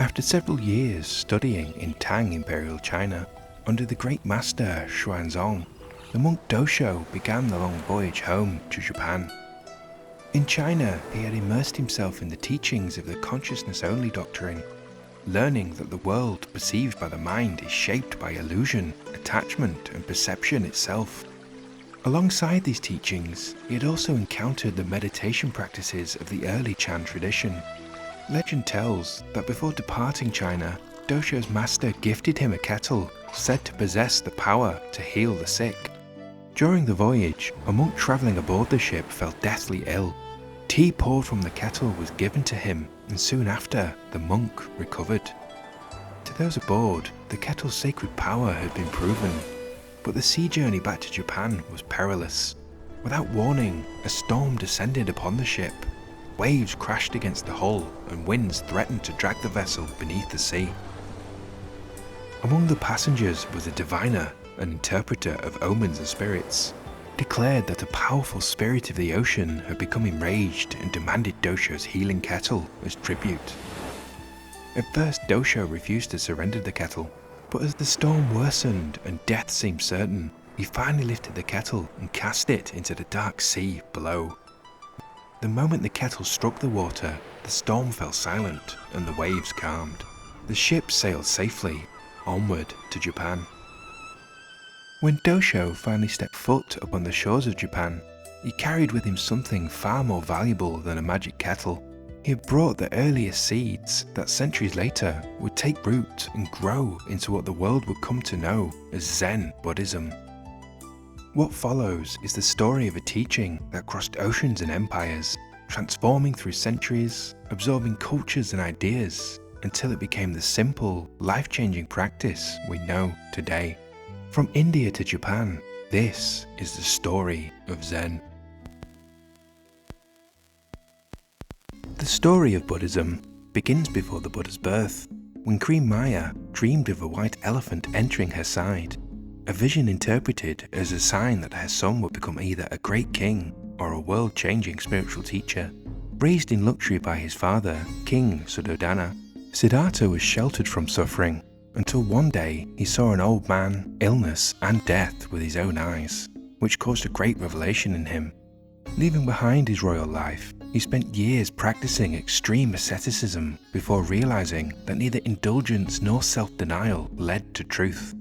After several years studying in Tang Imperial China, under the great master Zong, the monk Dōshō began the long voyage home to Japan. In China, he had immersed himself in the teachings of the consciousness-only doctrine, learning that the world perceived by the mind is shaped by illusion, attachment, and perception itself. Alongside these teachings, he had also encountered the meditation practices of the early Chan tradition. Legend tells that before departing China, Dōshō's master gifted him a kettle said to possess the power to heal the sick. During the voyage, a monk travelling aboard the ship fell deathly ill. Tea poured from the kettle was given to him, and soon after, the monk recovered. To those aboard, the kettle's sacred power had been proven, but the sea journey back to Japan was perilous. Without warning, a storm descended upon the ship. Waves crashed against the hull, and winds threatened to drag the vessel beneath the sea. Among the passengers was a diviner, an interpreter of omens and spirits, declared that a powerful spirit of the ocean had become enraged and demanded Dōshō's healing kettle as tribute. At first, Dōshō refused to surrender the kettle, but as the storm worsened and death seemed certain, he finally lifted the kettle and cast it into the dark sea below. The moment the kettle struck the water, the storm fell silent and the waves calmed. The ship sailed safely onward to Japan. When Dōshō finally stepped foot upon the shores of Japan, he carried with him something far more valuable than a magic kettle. He had brought the earliest seeds that centuries later would take root and grow into what the world would come to know as Zen Buddhism. What follows is the story of a teaching that crossed oceans and empires, transforming through centuries, absorbing cultures and ideas, until it became the simple, life-changing practice we know today. From India to Japan, this is the story of Zen. The story of Buddhism begins before the Buddha's birth, when Queen Maya dreamed of a white elephant entering her side, a vision interpreted as a sign that her son would become either a great king or a world-changing spiritual teacher. Raised in luxury by his father, King Suddhodana, Siddhartha was sheltered from suffering until one day he saw an old man, illness and death with his own eyes, which caused a great revelation in him. Leaving behind his royal life, he spent years practicing extreme asceticism before realizing that neither indulgence nor self-denial led to truth.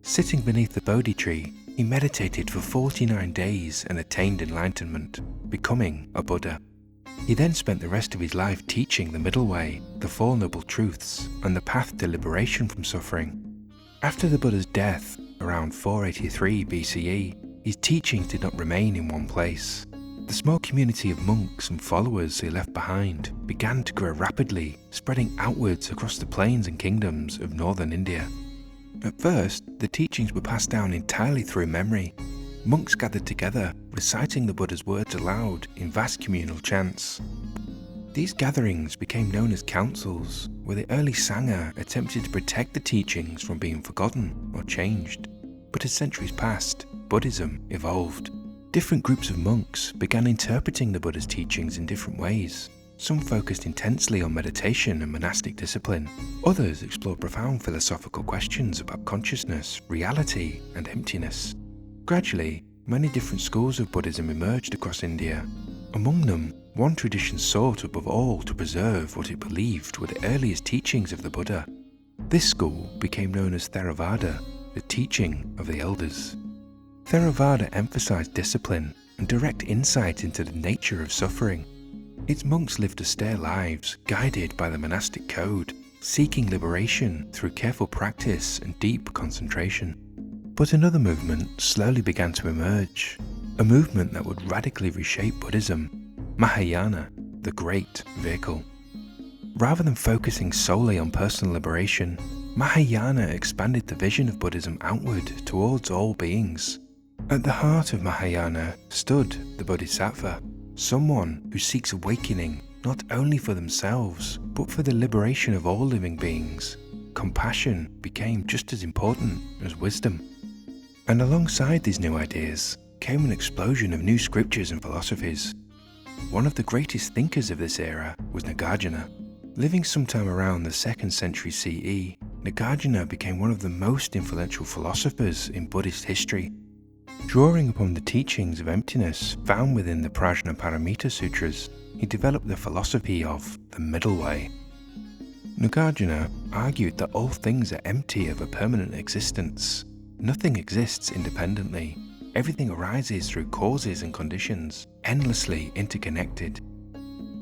Sitting beneath the Bodhi tree, he meditated for 49 days and attained enlightenment, becoming a Buddha. He then spent the rest of his life teaching the middle way, the Four Noble Truths, and the path to liberation from suffering. After the Buddha's death, around 483 BCE, his teachings did not remain in one place. The small community of monks and followers he left behind began to grow rapidly, spreading outwards across the plains and kingdoms of northern India. At first, the teachings were passed down entirely through memory. Monks gathered together, reciting the Buddha's words aloud in vast communal chants. These gatherings became known as councils, where the early Sangha attempted to protect the teachings from being forgotten or changed. But as centuries passed, Buddhism evolved. Different groups of monks began interpreting the Buddha's teachings in different ways. Some focused intensely on meditation and monastic discipline. Others explored profound philosophical questions about consciousness, reality, and emptiness. Gradually, many different schools of Buddhism emerged across India. Among them, one tradition sought above all to preserve what it believed were the earliest teachings of the Buddha. This school became known as Theravada, the teaching of the elders. Theravada emphasized discipline and direct insight into the nature of suffering. Its monks lived austere lives, guided by the monastic code, seeking liberation through careful practice and deep concentration. But another movement slowly began to emerge, a movement that would radically reshape Buddhism, Mahayana, the Great Vehicle. Rather than focusing solely on personal liberation, Mahayana expanded the vision of Buddhism outward towards all beings. At the heart of Mahayana stood the Bodhisattva, someone who seeks awakening not only for themselves, but for the liberation of all living beings. Compassion became just as important as wisdom. And alongside these new ideas came an explosion of new scriptures and philosophies. One of the greatest thinkers of this era was Nagarjuna. Living sometime around the 2nd century CE, Nagarjuna became one of the most influential philosophers in Buddhist history. Drawing upon the teachings of emptiness found within the Prajnaparamita Sutras, he developed the philosophy of the middle way. Nagarjuna argued that all things are empty of a permanent existence. Nothing exists independently. Everything arises through causes and conditions, endlessly interconnected.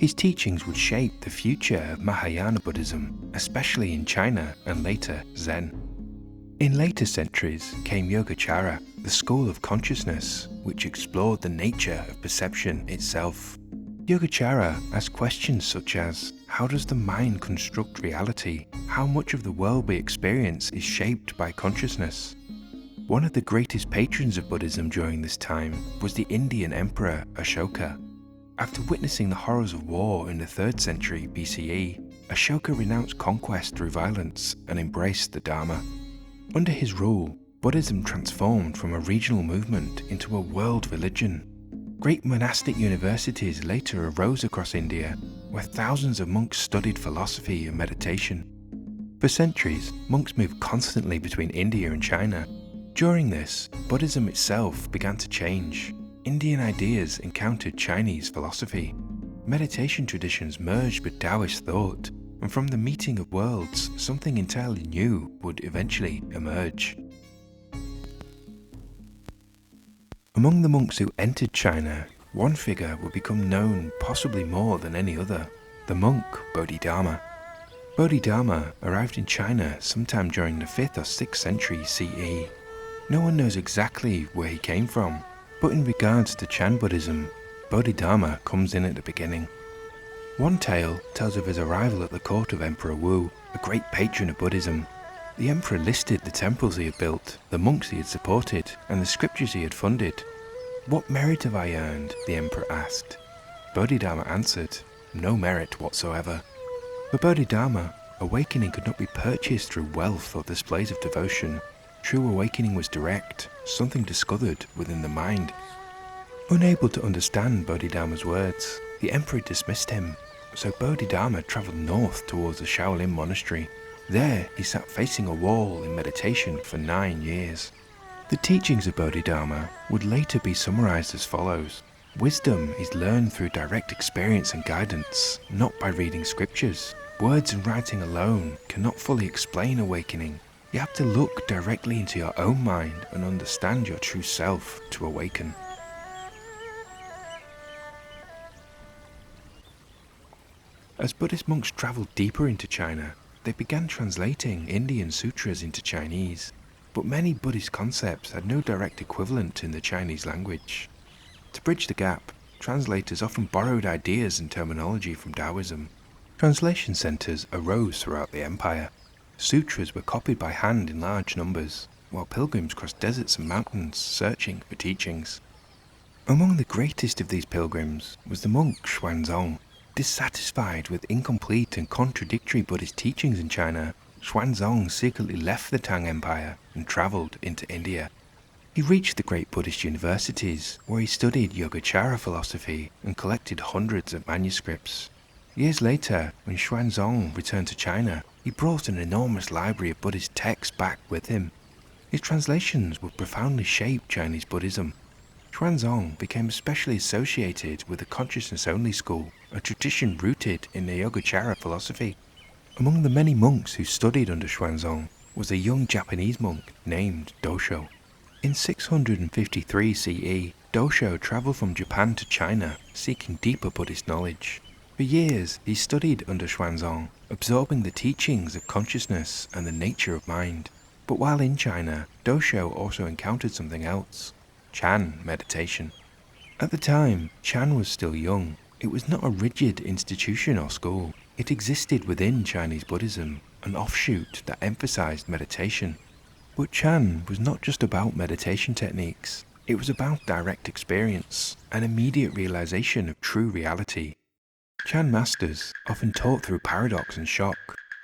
His teachings would shape the future of Mahayana Buddhism, especially in China and later Zen. In later centuries came Yogacara, the school of consciousness, which explored the nature of perception itself. Yogacara asked questions such as, how does the mind construct reality? How much of the world we experience is shaped by consciousness? One of the greatest patrons of Buddhism during this time was the Indian Emperor Ashoka. After witnessing the horrors of war in the 3rd century BCE, Ashoka renounced conquest through violence and embraced the Dharma. Under his rule, Buddhism transformed from a regional movement into a world religion. Great monastic universities later arose across India, where thousands of monks studied philosophy and meditation. For centuries, monks moved constantly between India and China. During this, Buddhism itself began to change. Indian ideas encountered Chinese philosophy. Meditation traditions merged with Taoist thought, and from the meeting of worlds, something entirely new would eventually emerge. Among the monks who entered China, one figure would become known possibly more than any other, the monk Bodhidharma. Bodhidharma arrived in China sometime during the 5th or 6th century CE. No one knows exactly where he came from, but in regards to Chan Buddhism, Bodhidharma comes in at the beginning. One tale tells of his arrival at the court of Emperor Wu, a great patron of Buddhism. The emperor listed the temples he had built, the monks he had supported, and the scriptures he had funded. "What merit have I earned?" the emperor asked. Bodhidharma answered, "No merit whatsoever." For Bodhidharma, awakening could not be purchased through wealth or displays of devotion. True awakening was direct, something discovered within the mind. Unable to understand Bodhidharma's words, the emperor dismissed him, so Bodhidharma travelled north towards the Shaolin monastery. There he sat facing a wall in meditation for 9 years. The teachings of Bodhidharma would later be summarized as follows. Wisdom is learned through direct experience and guidance, not by reading scriptures. Words and writing alone cannot fully explain awakening. You have to look directly into your own mind and understand your true self to awaken. As Buddhist monks travelled deeper into China, they began translating Indian sutras into Chinese, but many Buddhist concepts had no direct equivalent in the Chinese language. To bridge the gap, translators often borrowed ideas and terminology from Taoism. Translation centres arose throughout the empire. Sutras were copied by hand in large numbers, while pilgrims crossed deserts and mountains searching for teachings. Among the greatest of these pilgrims was the monk Xuanzong. Dissatisfied with incomplete and contradictory Buddhist teachings in China, Xuanzong secretly left the Tang Empire and travelled into India. He reached the great Buddhist universities, where he studied Yogacara philosophy and collected hundreds of manuscripts. Years later, when Xuanzong returned to China, he brought an enormous library of Buddhist texts back with him. His translations would profoundly shape Chinese Buddhism. Xuanzong became especially associated with the consciousness-only school, a tradition rooted in the Yogacara philosophy. Among the many monks who studied under Xuanzong was a young Japanese monk named Dōshō. In 653 CE, Dōshō travelled from Japan to China, seeking deeper Buddhist knowledge. For years, he studied under Xuanzong, absorbing the teachings of consciousness and the nature of mind. But while in China, Dōshō also encountered something else: Chan meditation. At the time, Chan was still young. It was not a rigid institution or school. It existed within Chinese Buddhism, an offshoot that emphasized meditation. But Chan was not just about meditation techniques. It was about direct experience, an immediate realization of true reality. Chan masters often taught through paradox and shock.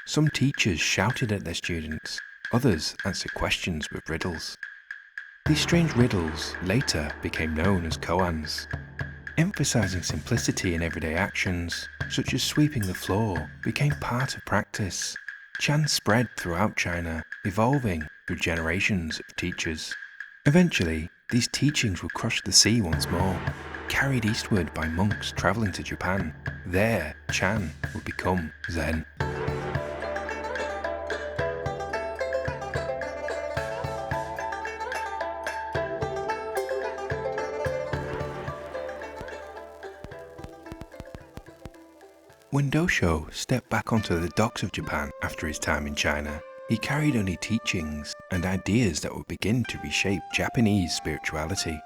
Some teachers shouted at their students, others answered questions with riddles. These strange riddles later became known as koans. Emphasizing simplicity in everyday actions, such as sweeping the floor, became part of practice. Chan spread throughout China, evolving through generations of teachers. Eventually, these teachings would cross the sea once more, carried eastward by monks traveling to Japan. There, Chan would become Zen. When Dōshō stepped back onto the docks of Japan after his time in China, he carried only teachings and ideas that would begin to reshape Japanese spirituality.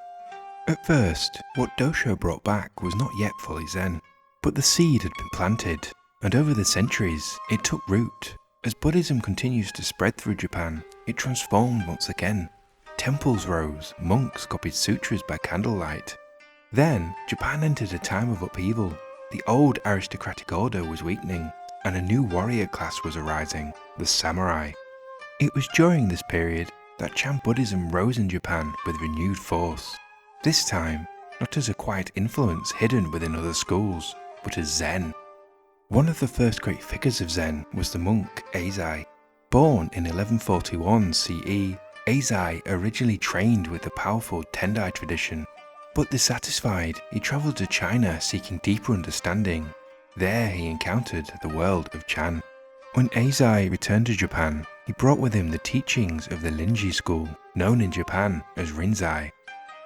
At first, what Dōshō brought back was not yet fully Zen, but the seed had been planted, and over the centuries, it took root. As Buddhism continues to spread through Japan, it transformed once again. Temples rose, monks copied sutras by candlelight. Then, Japan entered a time of upheaval. The old aristocratic order was weakening, and a new warrior class was arising, the samurai. It was during this period that Chan Buddhism rose in Japan with renewed force. This time, not as a quiet influence hidden within other schools, but as Zen. One of the first great figures of Zen was the monk Eizai. Born in 1141 CE, Eizai originally trained with the powerful Tendai tradition. But dissatisfied, he travelled to China seeking deeper understanding. There he encountered the world of Chan. When Eizai returned to Japan, he brought with him the teachings of the Linji school, known in Japan as Rinzai.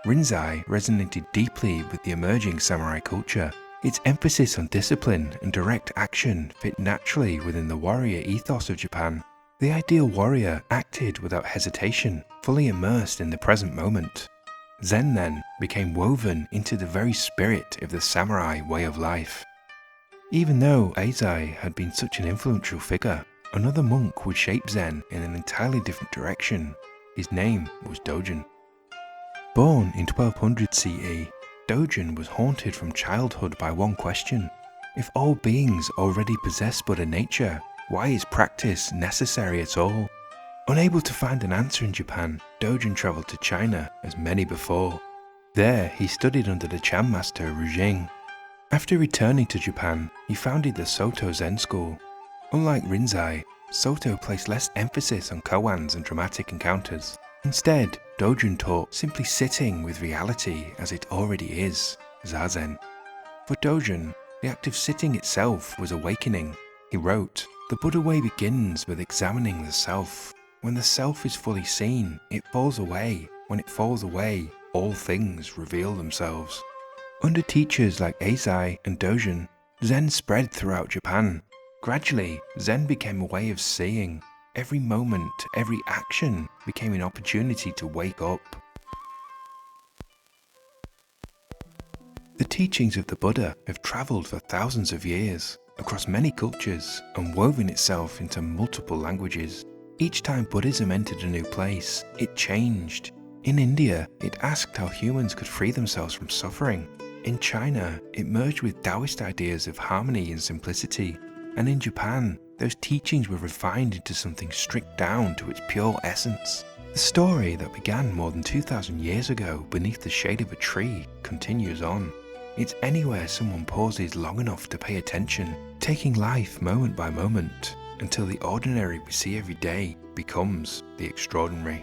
Rinzai resonated deeply with the emerging samurai culture. Its emphasis on discipline and direct action fit naturally within the warrior ethos of Japan. The ideal warrior acted without hesitation, fully immersed in the present moment. Zen then became woven into the very spirit of the samurai way of life. Even though Eizai had been such an influential figure, another monk would shape Zen in an entirely different direction. His name was Dōjin. Born in 1200 CE, Dōjin was haunted from childhood by one question: if all beings already possess Buddha nature, why is practice necessary at all? Unable to find an answer in Japan, Dōjin travelled to China as many before. There he studied under the Chan master Rujing. After returning to Japan, he founded the Soto Zen school. Unlike Rinzai, Soto placed less emphasis on koans and dramatic encounters. Instead, Dōjin taught simply sitting with reality as it already is, zazen. For Dōjin, the act of sitting itself was awakening. He wrote, "The Buddha way begins with examining the self. When the self is fully seen, it falls away. When it falls away, all things reveal themselves." Under teachers like Eizai and Dōjin, Zen spread throughout Japan. Gradually, Zen became a way of seeing. Every moment, every action became an opportunity to wake up. The teachings of the Buddha have travelled for thousands of years, across many cultures, and woven itself into multiple languages. Each time Buddhism entered a new place, it changed. In India, it asked how humans could free themselves from suffering. In China, it merged with Taoist ideas of harmony and simplicity. And in Japan, those teachings were refined into something stripped down to its pure essence. The story that began more than 2,000 years ago beneath the shade of a tree continues on. It's anywhere someone pauses long enough to pay attention, taking life moment by moment, until the ordinary we see every day becomes the extraordinary.